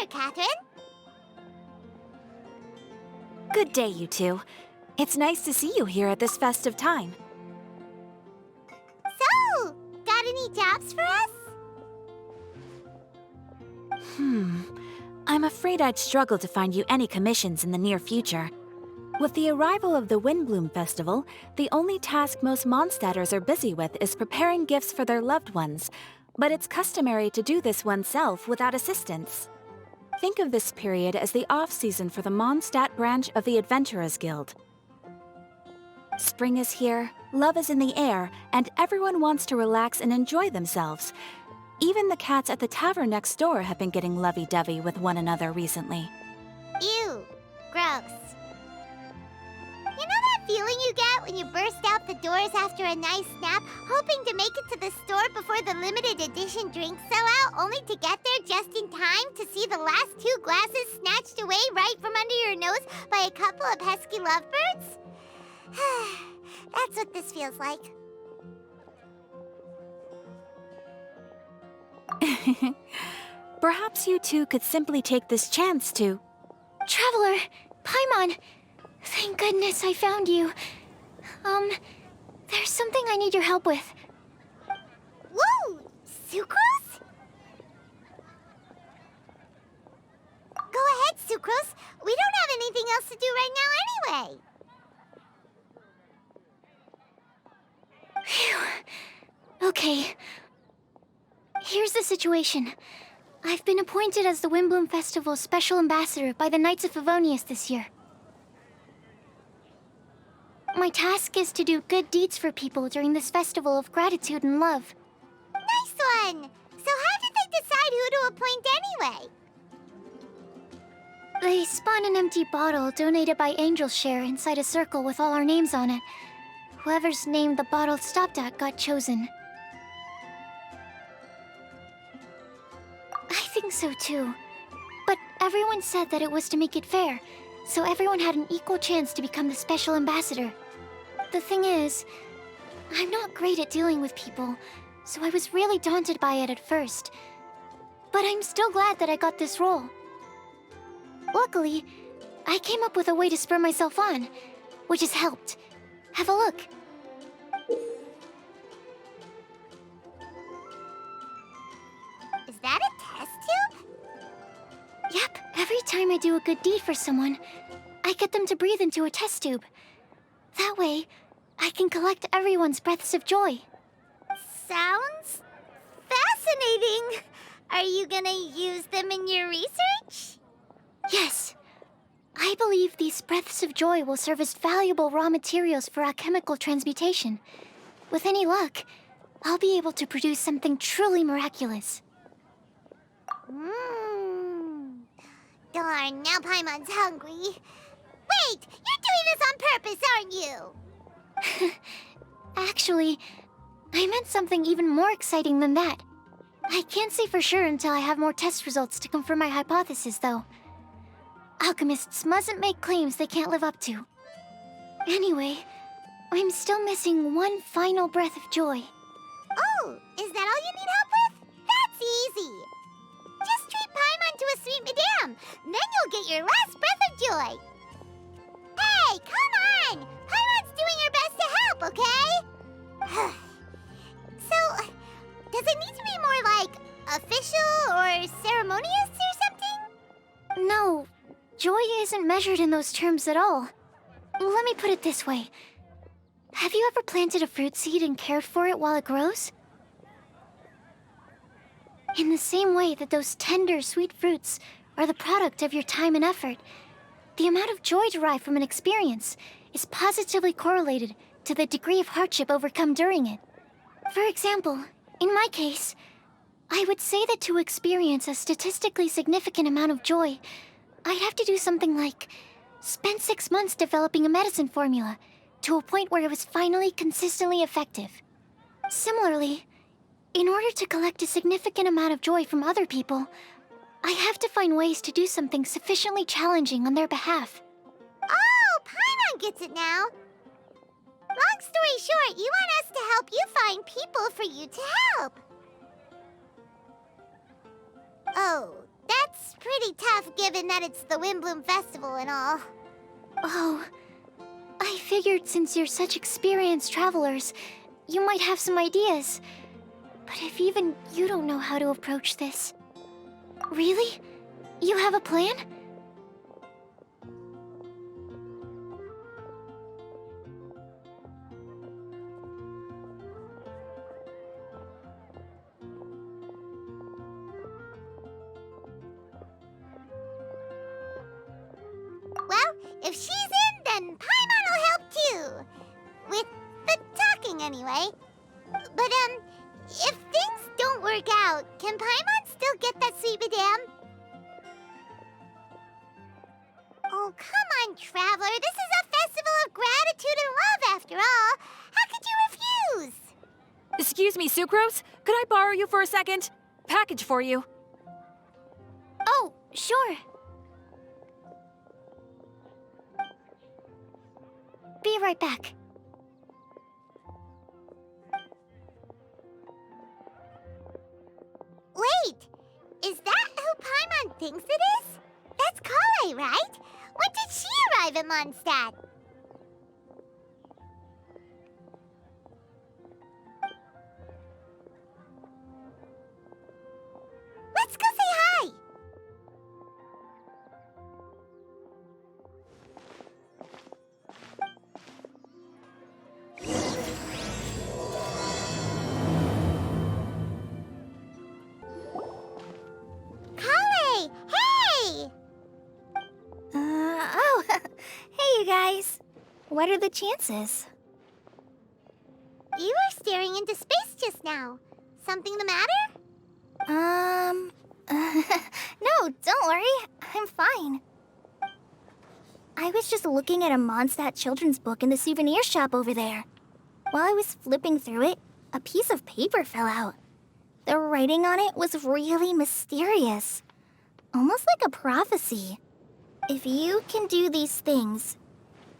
there, Catherine. Good day, you two. It's nice to see you here at this festive time. So, got any jobs for us? I'm afraid I'd struggle to find you any commissions in the near future. With the arrival of the Windbloom Festival, the only task most Mondstadters are busy with is preparing gifts for their loved ones, but it's customary to do this oneself without assistance. Think of this period as the off-season for the Mondstadt branch of the Adventurers Guild. Spring is here, love is in the air, and everyone wants to relax and enjoy themselves. Even the cats at the tavern next door have been getting lovey-dovey with one another recently. Ew. Gross. You know that feeling you get when you burst out the doors after a nice nap, hoping to make it to the store before the limited edition drinks sell out, only to get there just in time to see the last 2 glasses snatched away right from under your nose by a couple of pesky lovebirds? That's what this feels like. Perhaps you two could simply take this chance to... Traveler! Paimon! Thank goodness I found you. There's something I need your help with. Whoa! Sucrose? Go ahead, Sucrose. We don't have anything else to do right now anyway. Phew. Okay. Here's the situation. I've been appointed as the Windbloom Festival's special ambassador by the Knights of Favonius this year. My task is to do good deeds for people during this festival of gratitude and love. Nice one! So how did they decide who to appoint anyway? They spun an empty bottle donated by Angel's Share inside a circle with all our names on it. Whoever's name the bottle stopped at got chosen. I think so too. But everyone said that it was to make it fair, so everyone had an equal chance to become the special ambassador. The thing is, I'm not great at dealing with people, so I was really daunted by it at first. But I'm still glad that I got this role. Luckily, I came up with a way to spur myself on, which has helped. Have a look. Is that a test tube? Yep, every time I do a good deed for someone, I get them to breathe into a test tube. That way, I can collect everyone's breaths of joy. Sounds fascinating. Are you gonna use them in your research? Yes. I believe these breaths of joy will serve as valuable raw materials for alchemical transmutation. With any luck, I'll be able to produce something truly miraculous. Darn, now Paimon's hungry. Wait, you're doing this on purpose, aren't you? Actually, I meant something even more exciting than that. I can't say for sure until I have more test results to confirm my hypothesis, though. Alchemists mustn't make claims they can't live up to. Anyway, I'm still missing one final breath of joy. Oh, is that all you need help with? That's easy. Just treat Paimon to a sweet madame. Then you'll get your last breath of joy. Hey, come on! Paimon's doing her best to help, okay? So, does it need to be more like official or ceremonious or something? No, joy isn't measured in those terms at all. Let me put it this way. Have you ever planted a fruit seed and cared for it while it grows? In the same way that those tender, sweet fruits are the product of your time and effort, the amount of joy derived from an experience is positively correlated to the degree of hardship overcome during it. For example, in my case, I would say that to experience a statistically significant amount of joy, I'd have to do something like spend 6 months developing a medicine formula to a point where it was finally consistently effective. Similarly, in order to collect a significant amount of joy from other people, I have to find ways to do something sufficiently challenging on their behalf. Oh, Paimon gets it now. Long story short, you want us to help you find people for you to help. Oh, that's pretty tough given that it's the Windbloom Festival and all. Oh, I figured since you're such experienced travelers, you might have some ideas. But if even you don't know how to approach this... Really? You have a plan? Well, if she's in, then Paimon will help too. With the talking, anyway. But, if things don't work out, can Paimon still get that sweet madame? Oh, come on, Traveler. This is a festival of gratitude and love, after all. How could you refuse? Excuse me, Sucrose? Could I borrow you for a second? Package for you. Oh, sure. Be right back. Wait, is that who Paimon thinks it is? That's Collei, right? When did she arrive in Mondstadt? Let's go say hi! Collei! Hey! Hey you guys. What are the chances? You were staring into space just now. Something the matter? No, don't worry. I'm fine. I was just looking at a Mondstadt children's book in the souvenir shop over there. While I was flipping through it, a piece of paper fell out. The writing on it was really mysterious. Almost like a prophecy. If you can do these things,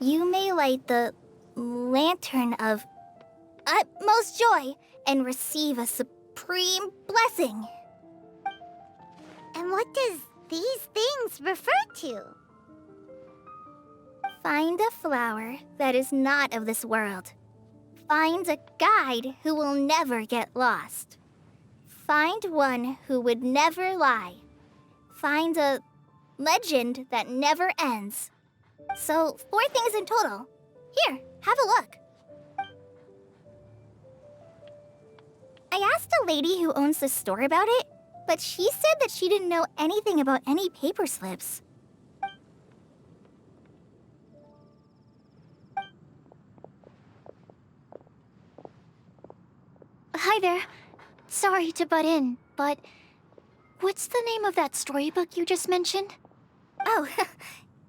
you may light the lantern of utmost joy and receive a supreme blessing. And what does these things refer to? Find a flower that is not of this world. Find a guide who will never get lost. Find one who would never lie. Find a legend that never ends. So, 4 things in total. Here, have a look. I asked a lady who owns the store about it, but she said that she didn't know anything about any paper slips. Hi there. Sorry to butt in, but what's the name of that storybook you just mentioned? Oh,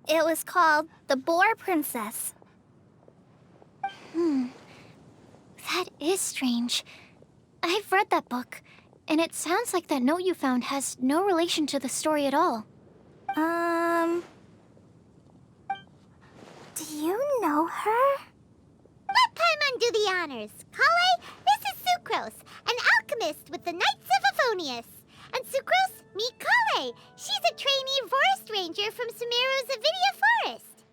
it was called The Boar Princess. That is strange. I've read that book, and it sounds like that note you found has no relation to the story at all. Do you know her? Let Paimon do the honors. Collei, this is Sucrose, an alchemist with the Knights of Favonius. And Sucrose, meet Collei. She's a trainee forest ranger from Sumeru's Avidia Forest.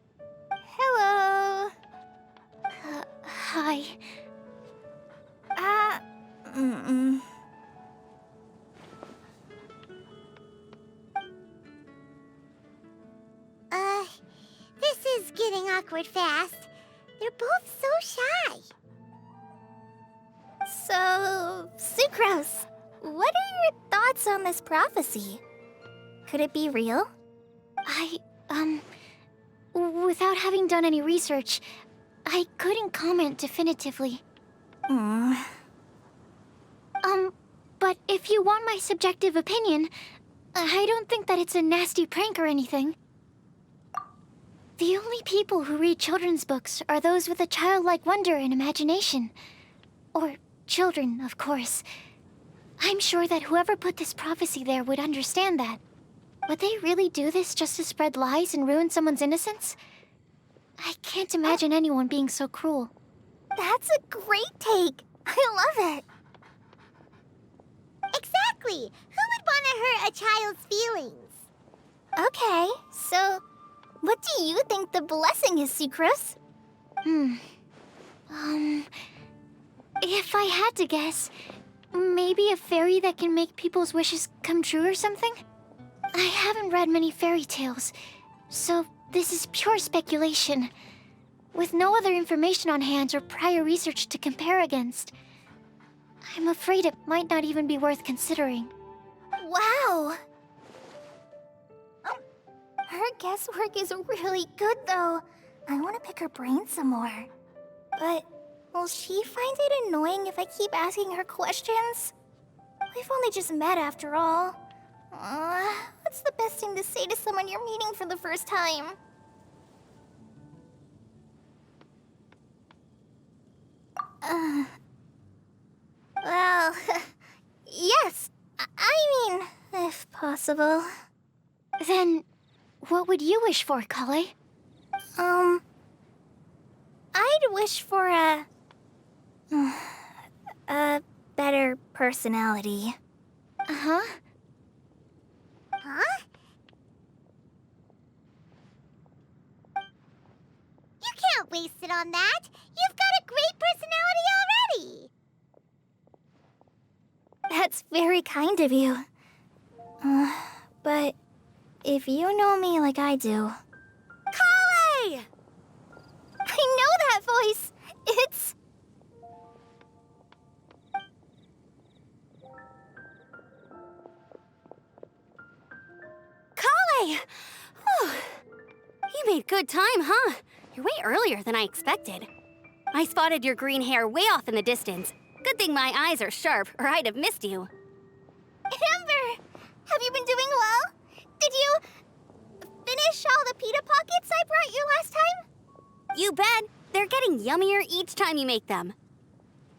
Hello. Hi. This is getting awkward fast. They're both so shy. So, Sucrose, what are your thoughts on this prophecy? Could it be real? Without having done any research, I couldn't comment definitively. But if you want my subjective opinion, I don't think that it's a nasty prank or anything. The only people who read children's books are those with a childlike wonder and imagination. Or children, of course. I'm sure that whoever put this prophecy there would understand that. Would they really do this just to spread lies and ruin someone's innocence? I can't imagine anyone being so cruel. That's a great take. I love it. Exactly. Who would want to hurt a child's feelings? Okay, so what do you think the blessing is, Sucrose? If I had to guess, maybe a fairy that can make people's wishes come true or something? I haven't read many fairy tales, so this is pure speculation. With no other information on hand or prior research to compare against, I'm afraid it might not even be worth considering. Wow! Her guesswork is really good, though. I want to pick her brain some more. But will she find it annoying if I keep asking her questions? We've only just met after all. What's the best thing to say to someone you're meeting for the first time? Well, yes. I mean, if possible. Then, what would you wish for, Collei? I'd wish for a better personality. Uh-huh. Huh? You can't waste it on that. You've got a great personality already. That's very kind of you. But if you know me like I do... Collei! I know that voice. It's... Collei! Whew. You made good time, huh? You're way earlier than I expected. I spotted your green hair way off in the distance. Good thing my eyes are sharp, or I'd have missed you. Amber! Have you been doing well? Did you finish all the pita pockets I brought you last time? You bet. They're getting yummier each time you make them.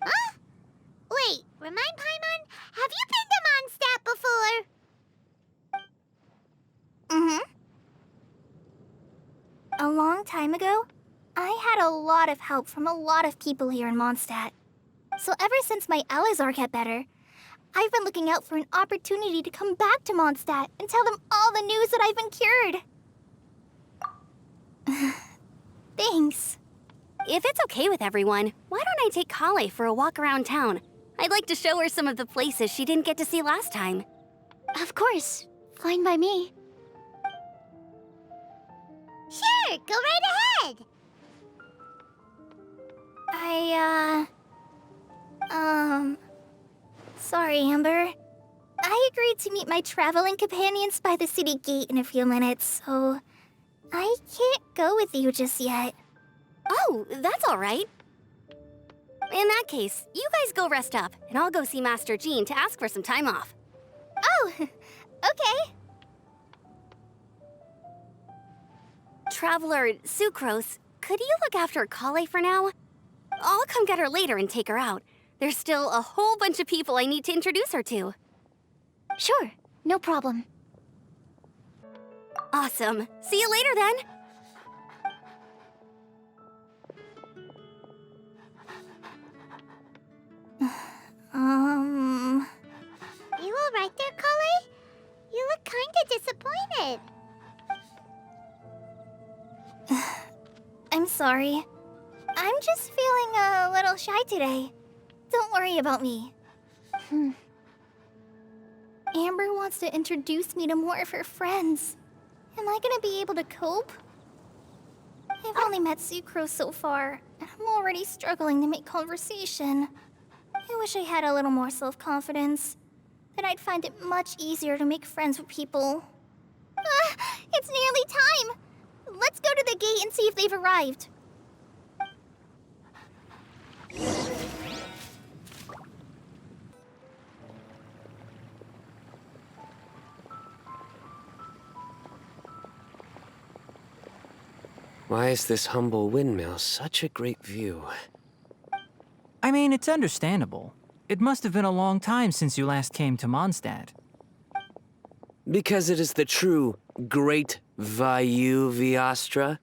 Huh? Wait, remind Paimon, have you been to Mondstadt before? A long time ago, I had a lot of help from a lot of people here in Mondstadt. So ever since my Elazar got better, I've been looking out for an opportunity to come back to Mondstadt and tell them all the news that I've been cured. Thanks. If it's okay with everyone, why don't I take Collei for a walk around town? I'd like to show her some of the places she didn't get to see last time. Of course. Fine by me. Sure, go right ahead. Sorry, Amber. I agreed to meet my traveling companions by the city gate in a few minutes, so I can't go with you just yet. Oh, that's all right. In that case, you guys go rest up, and I'll go see Master Jean to ask for some time off. Oh, okay. Traveler Sucrose, could you look after Collei for now? I'll come get her later and take her out. There's still a whole bunch of people I need to introduce her to. Sure, no problem. Awesome. See you later then. You all right there, Collei? You look kinda disappointed. I'm sorry. I'm just feeling a little shy today. Don't worry about me. Amber wants to introduce me to more of her friends. Am I gonna be able to cope? I've only met Sucrose so far, and I'm already struggling to make conversation. I wish I had a little more self-confidence. Then I'd find it much easier to make friends with people. It's nearly time! Let's go to the gate and see if they've arrived. Why is this humble windmill such a great view? I mean, it's understandable. It must have been a long time since you last came to Mondstadt. Because it is the true Great Vayu Viastra?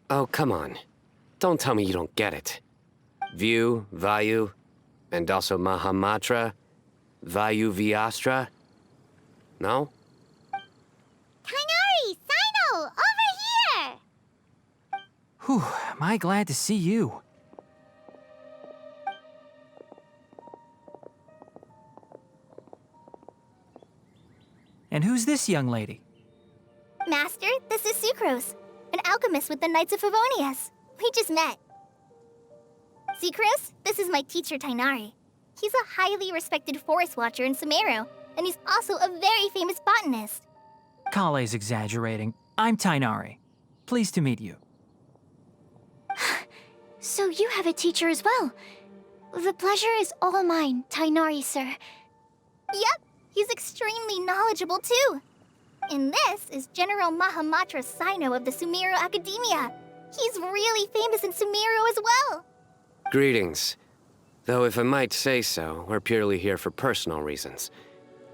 Oh, come on. Don't tell me you don't get it. View, Vayu, and also Mahamatra. Vayu Viastra? No? Kainari, Sino, over here! Whew, am I glad to see you. And who's this young lady? Master, this is Sucrose, an alchemist with the Knights of Favonius. We just met. Sucrose, this is my teacher, Tainari. He's a highly respected forest watcher in Sumeru, and he's also a very famous botanist. Collei's exaggerating. I'm Tainari. Pleased to meet you. So you have a teacher as well. The pleasure is all mine, Tainari, sir. Yep, he's extremely knowledgeable too. And this is General Mahamatra Sino of the Sumeru Academia. He's really famous in Sumeru as well. Greetings. Though if I might say so, we're purely here for personal reasons.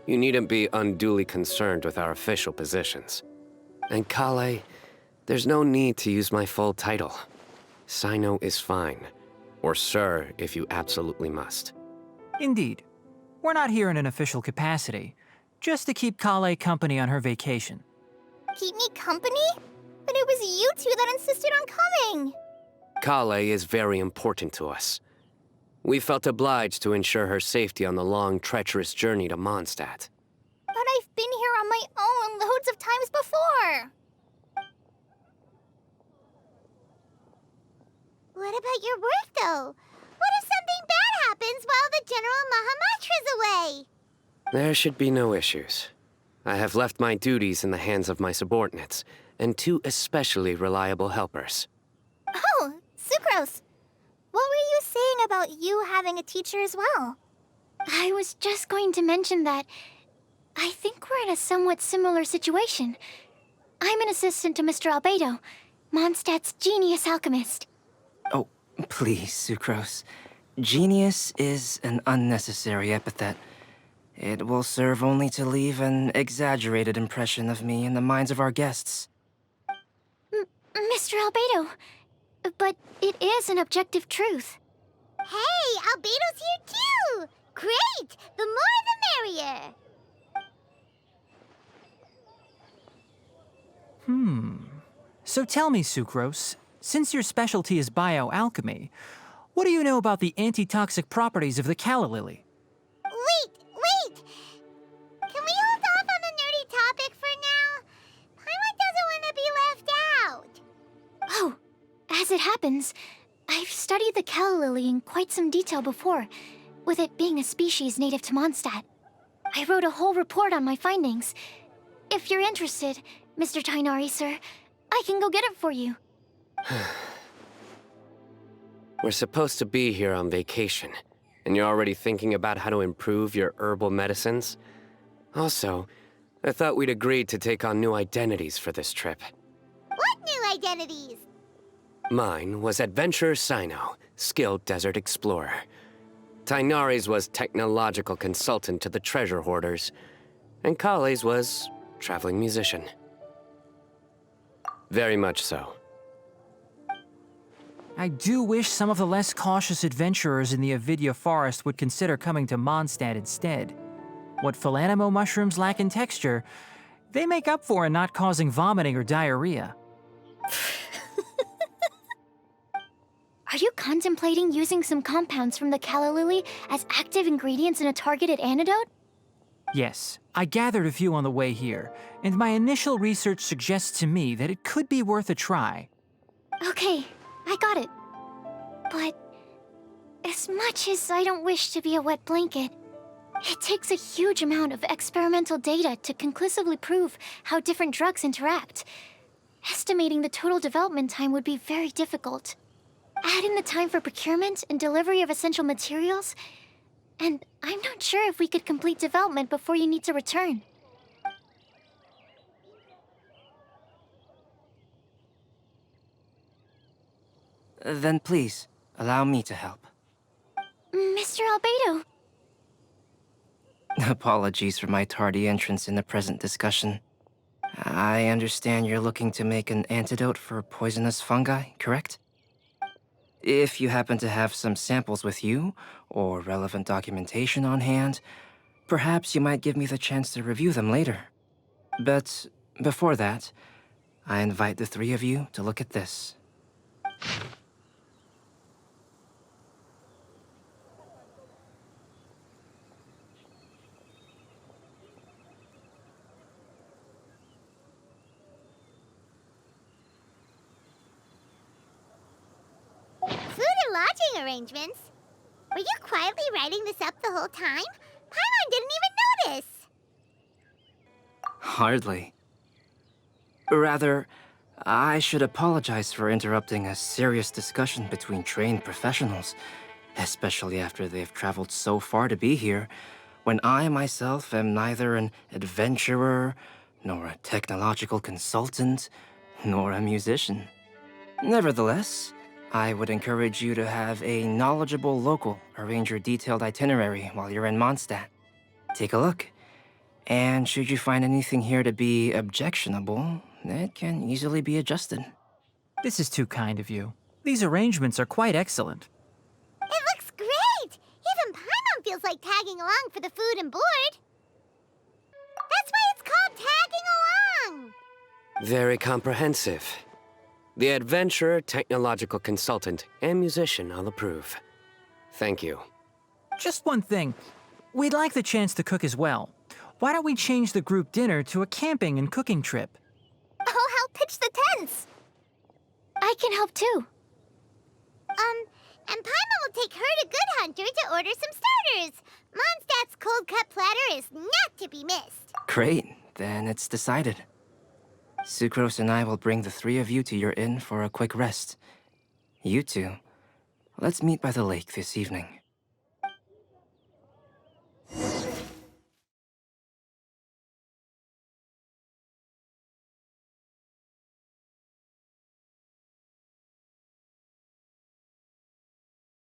You needn't be unduly concerned with our official positions. And Collei, there's no need to use my full title. Sino is fine. Or sir, if you absolutely must. Indeed. We're not here in an official capacity, just to keep Collei company on her vacation. Keep me company? But it was you two that insisted on coming. Collei is very important to us. We felt obliged to ensure her safety on the long, treacherous journey to Mondstadt. But I've been here on my own loads of times before. What about your work, though? What if something bad happens while the General Mahamatra's away? There should be no issues. I have left my duties in the hands of my subordinates, and two especially reliable helpers. Oh, Sucrose. What were you saying about you having a teacher as well? I was just going to mention that I think we're in a somewhat similar situation. I'm an assistant to Mr. Albedo, Mondstadt's genius alchemist. Oh, please, Sucrose. Genius is an unnecessary epithet. It will serve only to leave an exaggerated impression of me in the minds of our guests. Mr. Albedo, but it is an objective truth. Hey, Albedo's here too! Great! The more the merrier! So tell me, Sucrose, since your specialty is bioalchemy, what do you know about the antitoxic properties of the calla lily? Wait! Can we hold off on the nerdy topic for now? Paimon doesn't want to be left out. Oh, as it happens, I've studied the calla lily in quite some detail before, with it being a species native to Mondstadt. I wrote a whole report on my findings. If you're interested, Mr. Tainari, sir, I can go get it for you. We're supposed to be here on vacation, and you're already thinking about how to improve your herbal medicines? Also, I thought we'd agreed to take on new identities for this trip. What new identities? Mine was Adventurer Sino, skilled desert explorer. Tainari's was technological consultant to the treasure hoarders, and Collei's was traveling musician. Very much so. I do wish some of the less cautious adventurers in the Avidya forest would consider coming to Mondstadt instead. What Philanimo mushrooms lack in texture, they make up for in not causing vomiting or diarrhea. Are you contemplating using some compounds from the calla lily as active ingredients in a targeted antidote? Yes, I gathered a few on the way here, and my initial research suggests to me that it could be worth a try. Okay, I got it. But as much as I don't wish to be a wet blanket, it takes a huge amount of experimental data to conclusively prove how different drugs interact. Estimating the total development time would be very difficult. Add in the time for procurement and delivery of essential materials, and I'm not sure if we could complete development before you need to return. Then please, allow me to help. Mr. Albedo. Apologies for my tardy entrance in the present discussion. I understand you're looking to make an antidote for poisonous fungi, correct? If you happen to have some samples with you, or relevant documentation on hand, Perhaps you might give me the chance to review them later. But before that, I invite the three of you to look at this. Food and lodging arrangements? Were you quietly writing this up the whole time? Paimon didn't even notice! Hardly. Rather, I should apologize for interrupting a serious discussion between trained professionals, especially after they've traveled so far to be here, when I myself am neither an adventurer, nor a technological consultant, nor a musician. Nevertheless, I would encourage you to have a knowledgeable local arrange your detailed itinerary while you're in Mondstadt. Take a look, and should you find anything here to be objectionable, it can easily be adjusted. This is too kind of you. These arrangements are quite excellent. It looks great! Even Paimon feels like tagging along for the food and board. That's why it's called tagging along! Very comprehensive. The adventurer, technological consultant, and musician all approve. Thank you. Just one thing. We'd like the chance to cook as well. Why don't we change the group dinner to a camping and cooking trip? I'll help pitch the tents. I can help too. And Paimon will take her to Good Hunter to order some starters. Mondstadt's cold cut platter is not to be missed. Great, then it's decided. Sucrose and I will bring the three of you to your inn for a quick rest. You two, let's meet by the lake this evening.